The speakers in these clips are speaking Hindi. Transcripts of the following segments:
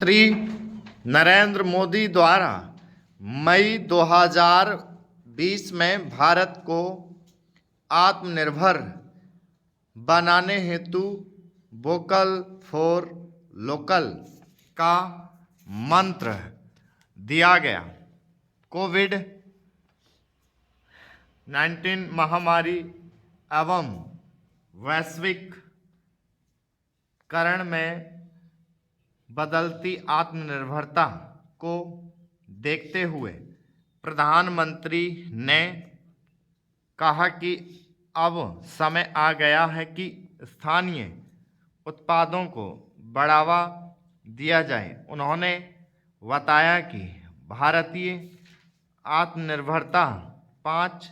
प्रधानमंत्री नरेंद्र मोदी द्वारा मई 2020 में भारत को आत्मनिर्भर बनाने हेतु वोकल फॉर लोकल का मंत्र दिया गया। कोविड 19 महामारी एवं वैश्विकरण में बदलती आत्मनिर्भरता को देखते हुए प्रधानमंत्री ने कहा कि अब समय आ गया है कि स्थानीय उत्पादों को बढ़ावा दिया जाए। उन्होंने बताया कि भारतीय आत्मनिर्भरता 5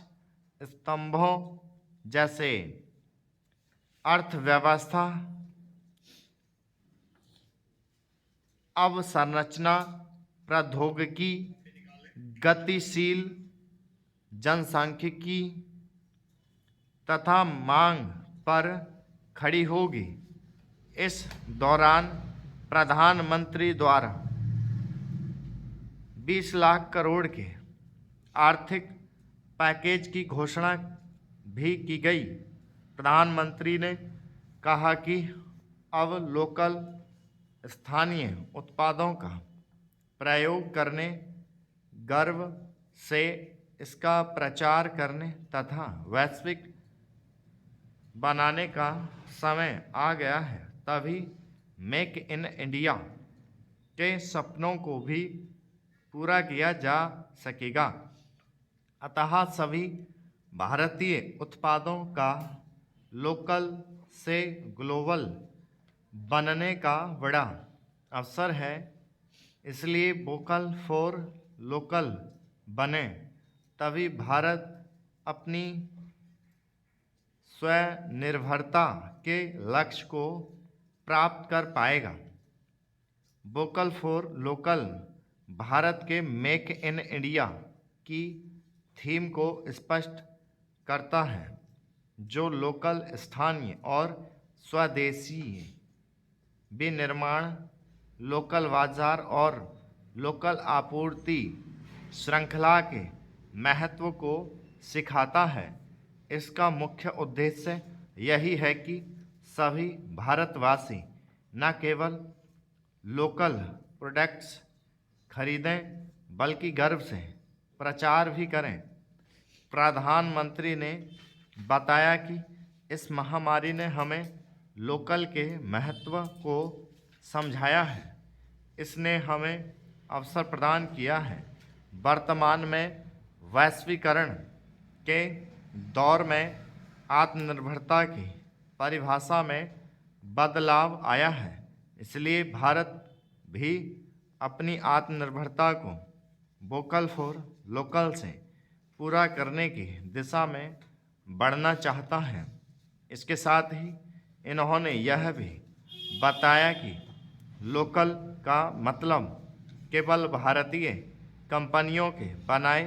स्तंभों जैसे अर्थव्यवस्था, अवसंरचना, प्रौद्योगिकी, गतिशील जनसांख्यिकी तथा मांग पर खड़ी होगी। इस दौरान प्रधानमंत्री द्वारा 20 लाख करोड़ के आर्थिक पैकेज की घोषणा भी की गई। प्रधानमंत्री ने कहा कि अब लोकल स्थानीय उत्पादों का प्रयोग करने, गर्व से इसका प्रचार करने तथा वैश्विक बनाने का समय आ गया है। तभी मेक इन इंडिया के सपनों को भी पूरा किया जा सकेगा। अतः सभी भारतीय उत्पादों का लोकल से ग्लोबल बनने का बड़ा अवसर है। इसलिए वोकल फॉर लोकल बने, तभी भारत अपनी स्वनिर्भरता के लक्ष्य को प्राप्त कर पाएगा। वोकल फॉर लोकल भारत के मेक इन इंडिया की थीम को स्पष्ट करता है, जो लोकल, स्थानीय और स्वदेशी विनिर्माण, लोकल बाजार और लोकल आपूर्ति श्रृंखला के महत्व को सिखाता है। इसका मुख्य उद्देश्य यही है कि सभी भारतवासी न केवल लोकल प्रोडक्ट्स खरीदें बल्कि गर्व से प्रचार भी करें। प्रधानमंत्री ने बताया कि इस महामारी ने हमें लोकल के महत्व को समझाया है। इसने हमें अवसर प्रदान किया है। वर्तमान में वैश्वीकरण के दौर में आत्मनिर्भरता की परिभाषा में बदलाव आया है। इसलिए भारत भी अपनी आत्मनिर्भरता को वोकल फॉर लोकल से पूरा करने की दिशा में बढ़ना चाहता है। इसके साथ ही इन्होंने यह भी बताया कि लोकल का मतलब केवल भारतीय कंपनियों के बनाए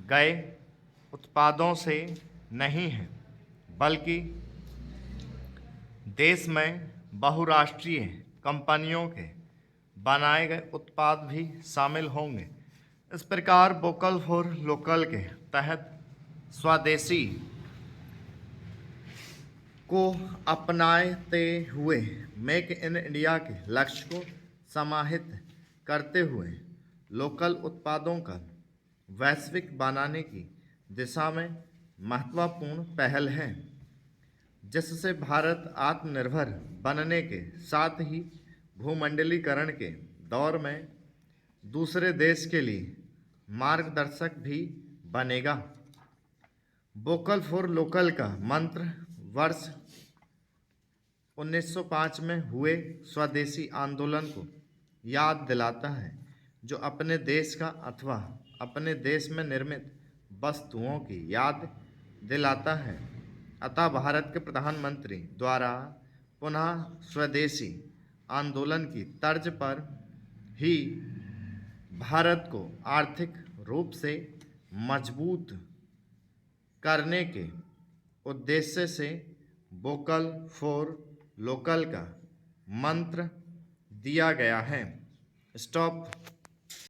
गए उत्पादों से नहीं है, बल्कि देश में बहुराष्ट्रीय कंपनियों के बनाए गए उत्पाद भी शामिल होंगे। इस प्रकार वोकल फॉर लोकल के तहत स्वदेशी को अपनाते हुए मेक इन इंडिया के लक्ष्य को समाहित करते हुए लोकल उत्पादों का वैश्विक बनाने की दिशा में महत्वपूर्ण पहल है, जिससे भारत आत्मनिर्भर बनने के साथ ही भूमंडलीकरण के दौर में दूसरे देश के लिए मार्गदर्शक भी बनेगा। वोकल फॉर लोकल का मंत्र वर्ष 1905 में हुए स्वदेशी आंदोलन को याद दिलाता है, जो अपने देश का अथवा अपने देश में निर्मित वस्तुओं की याद दिलाता है। अतः भारत के प्रधानमंत्री द्वारा पुनः स्वदेशी आंदोलन की तर्ज पर ही भारत को आर्थिक रूप से मजबूत करने के उद्देश्य से वोकल फॉर लोकल का मंत्र दिया गया है। स्टॉप